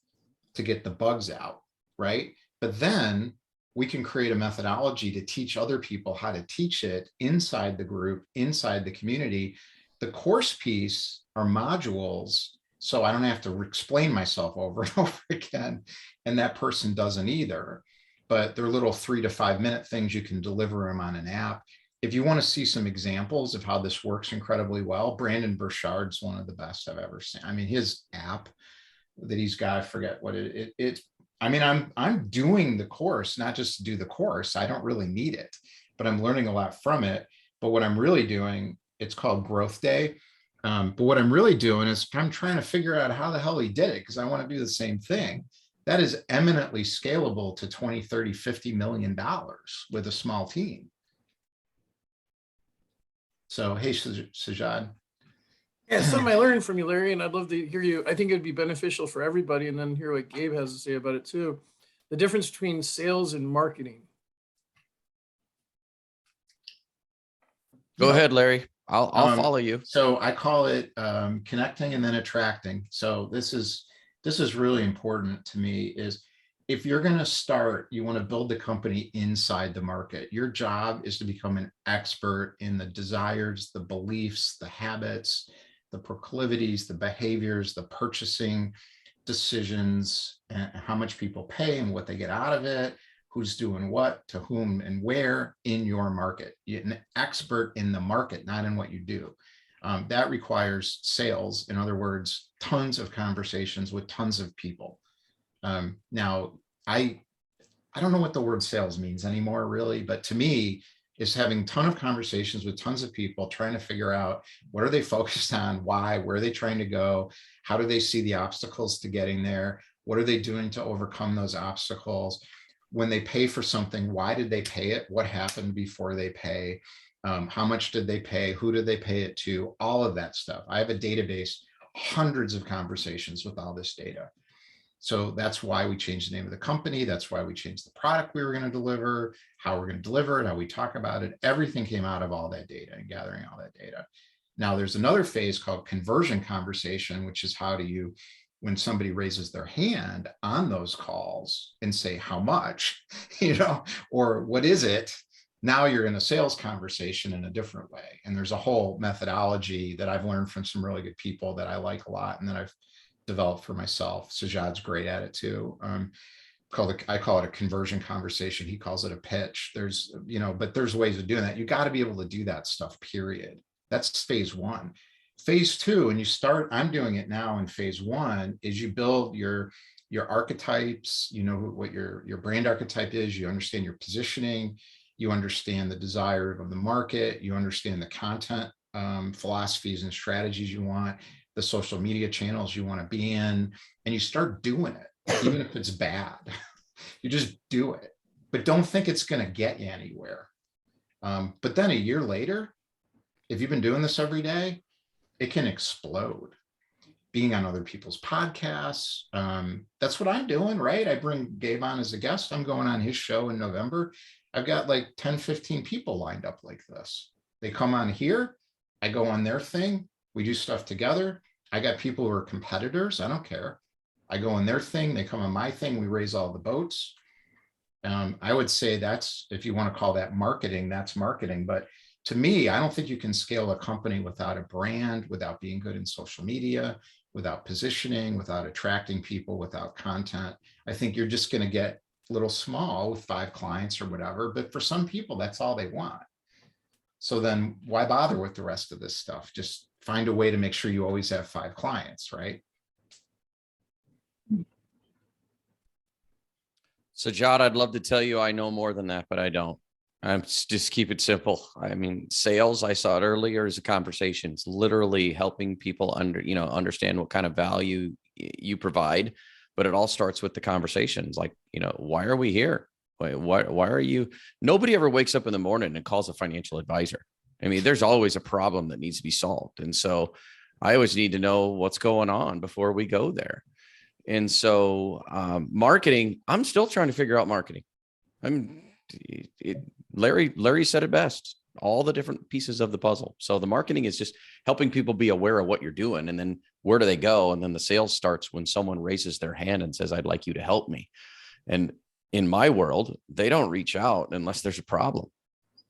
to get the bugs out, right? But then we can create a methodology to teach other people how to teach it inside the group, inside the community. The course piece are modules, so I don't have to explain myself over and over again, and that person doesn't either. But they're little 3 to 5 minute things. You can deliver them on an app. If you want to see some examples of how this works incredibly well, Brandon Burchard's one of the best I've ever seen. I mean, his app that he's got, I forget what it's. I mean, I'm doing the course, not just to do the course. I don't really need it, but I'm learning a lot from it. But what I'm really doing, it's called Growth Day. But what I'm really doing is I'm trying to figure out how the hell he did it, because I want to do the same thing. That is eminently scalable to 20, 30, $50 million with a small team. So, hey, Sajad. Yeah, something I learned from you, Larry, and I'd love to hear you. I think it would be beneficial for everybody, and then hear what Gabe has to say about it too. The difference between sales and marketing. Go ahead, Larry. I'll follow you. So I call it connecting and then attracting. So this is really important to me. Is if you're going to start, you want to build the company inside the market. Your job is to become an expert in the desires, the beliefs, the habits, the proclivities, the behaviors, the purchasing decisions, and how much people pay and what they get out of it, who's doing what, to whom and where in your market. You're an expert in the market, not in what you do. That requires sales. In other words, tons of conversations with tons of people. Now, I don't know what the word sales means anymore, really, but to me, is having a ton of conversations with tons of people, trying to figure out what are they focused on, why, where are they trying to go, how do they see the obstacles to getting there, what are they doing to overcome those obstacles. When they pay for something, why did they pay it? What happened before they pay? How much did they pay? Who did they pay it to? All of that stuff. I have a database, hundreds of conversations with all this data. So that's why we changed the name of the company. That's why we changed the product we were going to deliver, how we're going to deliver it, how we talk about it. Everything came out of all that data and gathering all that data. Now there's another phase called conversion conversation, which is how do you, when somebody raises their hand on those calls and say how much, or what is it? Now you're in a sales conversation in a different way. And there's a whole methodology that I've learned from some really good people that I like a lot and that I've developed for myself. Sajad's great at it too. I call it a conversion conversation. He calls it a pitch. There's, but there's ways of doing that. You got to be able to do that stuff, period. That's phase one. Phase two, and I'm doing it now in phase one, is you build your archetypes, what your brand archetype is, you understand your positioning, you understand the desire of the market, you understand the content philosophies and strategies you want, the social media channels you want to be in, and you start doing it, even if it's bad. You just do it, but don't think it's going to get you anywhere. But then a year later, if you've been doing this every day, it can explode. Being on other people's podcasts. That's what I'm doing, right? I bring Gabe on as a guest. I'm going on his show in November. I've got like 10, 15 people lined up like this. They come on here. I go on their thing. We do stuff together. I got people who are competitors. I don't care. I go on their thing. They come on my thing. We raise all the boats. I would say that's, if you want to call that marketing, that's marketing. But to me, I don't think you can scale a company without a brand, without being good in social media, without positioning, without attracting people, without content. I think you're just going to get a little small with 5 clients or whatever. But for some people, that's all they want. So then why bother with the rest of this stuff? Just find a way to make sure you always have 5 clients, right? So John, I'd love to tell you I know more than that, but I don't. I'm just keep it simple. I mean, sales, I saw it earlier as a conversation. It's literally helping people understand what kind of value you provide, but it all starts with the conversations. Like, why are we here? Why are you? Nobody ever wakes up in the morning and calls a financial advisor. I mean, there's always a problem that needs to be solved. And so I always need to know what's going on before we go there. And so marketing, I'm still trying to figure out marketing. Larry said it best, all the different pieces of the puzzle. So the marketing is just helping people be aware of what you're doing. And then where do they go? And then the sales starts when someone raises their hand and says, I'd like you to help me. And in my world, they don't reach out unless there's a problem.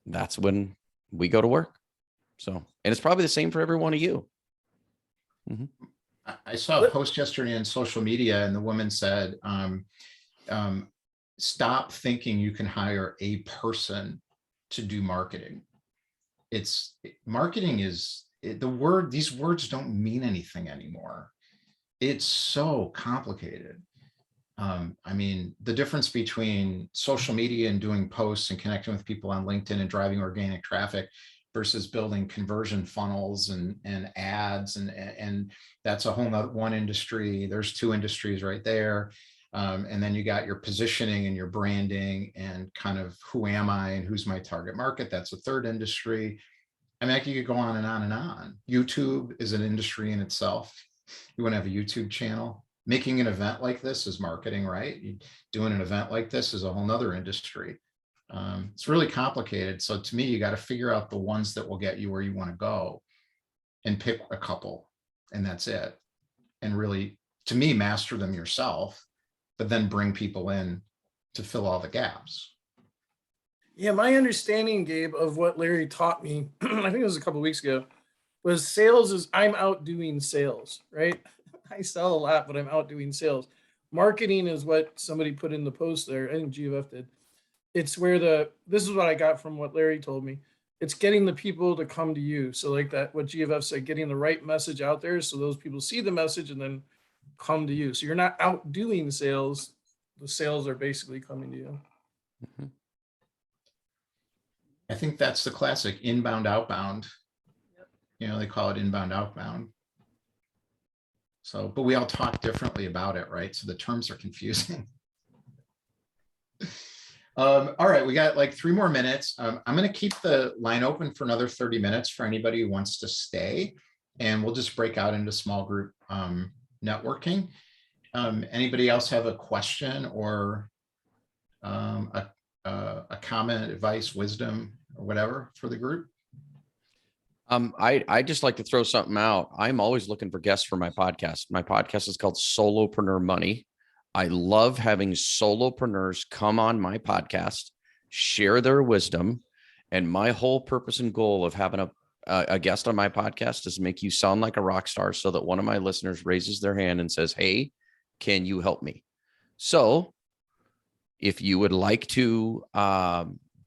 That's when we go to work. So, and it's probably the same for every one of you. Mm-hmm. I saw a post yesterday on social media, and the woman said, stop thinking you can hire a person to do marketing. Marketing is these words don't mean anything anymore. It's so complicated. I mean, the difference between social media and doing posts and connecting with people on LinkedIn and driving organic traffic versus building conversion funnels and ads. And that's a whole nother one industry. There's 2 industries right there. And then you got your positioning and your branding and kind of who am I and who's my target market. That's a 3rd industry. I mean, I could go on and on and on. YouTube is an industry in itself. You want to have a YouTube channel. Making an event like this is marketing, right? Doing an event like this is a whole nother industry. It's really complicated. So to me, you got to figure out the ones that will get you where you want to go and pick a couple, and that's it. And really, to me, master them yourself, but then bring people in to fill all the gaps. Yeah, my understanding, Gabe, of what Larry taught me, I think it was a couple of weeks ago, was sales is I'm out doing sales, right? I sell a lot, but I'm out doing sales. Marketing is what somebody put in the post there. I think GFF did. It's where this is what I got from what Larry told me. It's getting the people to come to you. So like that, what GFF said, getting the right message out there so those people see the message and then come to you. So you're not out doing sales. The sales are basically coming to you. Mm-hmm. I think that's the classic inbound, outbound. Yep. They call it inbound, outbound. So, but we all talk differently about it, right? So the terms are confusing. All right, we got like 3 more minutes. I'm going to keep the line open for another 30 minutes for anybody who wants to stay, and we'll just break out into small group networking. Anybody else have a question or a comment, advice, wisdom, or whatever for the group? I just like to throw something out. I'm always looking for guests for my podcast. My podcast is called Solopreneur Money. I love having solopreneurs come on my podcast, share their wisdom. And my whole purpose and goal of having a guest on my podcast is make you sound like a rock star so that one of my listeners raises their hand and says, hey, can you help me? So if you would like to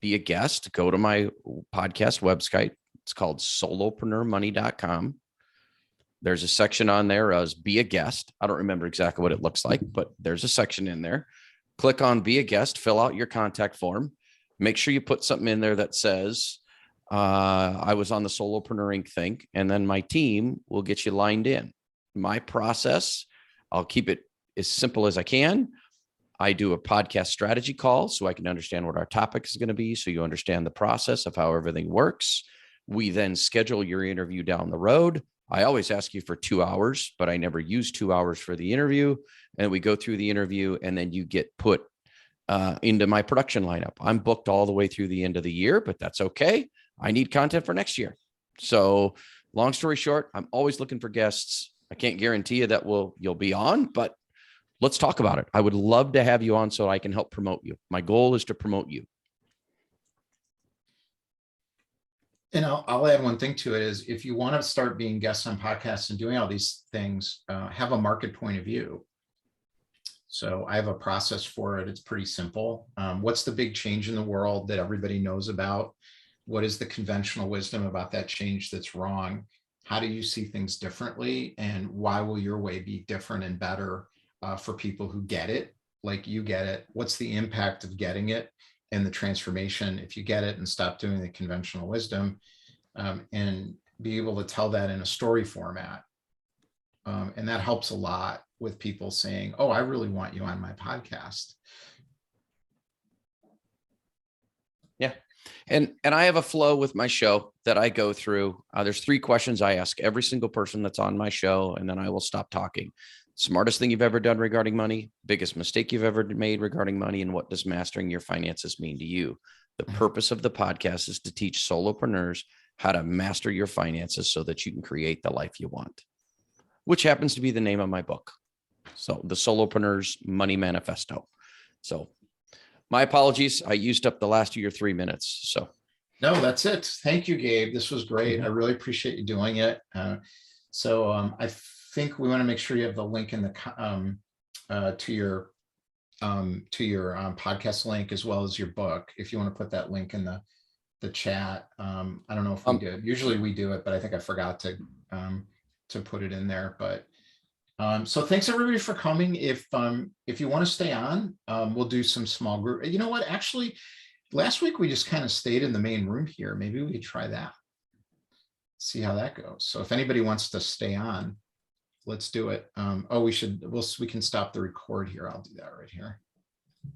be a guest, go to my podcast website. It's called solopreneurmoney.com. There's a section on there as be a guest. I don't remember exactly what it looks like, but there's a section in there. Click on be a guest, fill out your contact form. Make sure you put something in there that says, I was on the Solopreneur Inc. thing, and then my team will get you lined in. My process, I'll keep it as simple as I can. I do a podcast strategy call so I can understand what our topic is going to be, so you understand the process of how everything works. We then schedule your interview down the road. I always ask you for 2 hours, but I never use 2 hours for the interview. And we go through the interview and then you get put into my production lineup. I'm booked all the way through the end of the year, but that's okay. I need content for next year. So long story short, I'm always looking for guests. I can't guarantee you that you'll be on, but let's talk about it. I would love to have you on so I can help promote you. My goal is to promote you. And I'll add one thing to it is if you want to start being guests on podcasts and doing all these things, have a market point of view. So I have a process for it. It's pretty simple. What's the big change in the world that everybody knows about? What is the conventional wisdom about that change that's wrong? How do you see things differently? And why will your way be different and better for people who get it, like you get it? What's the impact of getting it and the transformation if you get it and stop doing the conventional wisdom, and be able to tell that in a story format? And that helps a lot with people saying, oh, I really want you on my podcast. Yeah. And I have a flow with my show that I go through. There's 3 questions I ask every single person that's on my show, and then I will stop talking. Smartest thing you've ever done regarding money, biggest mistake you've ever made regarding money, and what does mastering your finances mean to you? The purpose of the podcast is to teach solopreneurs how to master your finances so that you can create the life you want, which happens to be the name of my book. So the Solopreneur's Money Manifesto. So my apologies. I used up the last of your 3 minutes. So no, that's it. Thank you, Gabe. This was great. I really appreciate you doing it. I think we want to make sure you have the link in the to your podcast link as well as your book. If you want to put that link in the chat. I don't know if we did. Usually we do it, but I think I forgot to put it in there. But so thanks everybody for coming. If you want to stay on, we'll do some small group. You know what? Actually, last week we just kind of stayed in the main room here. Maybe we could try that. See how that goes. So if anybody wants to stay on, let's do it. We can stop the record here. I'll do that right here.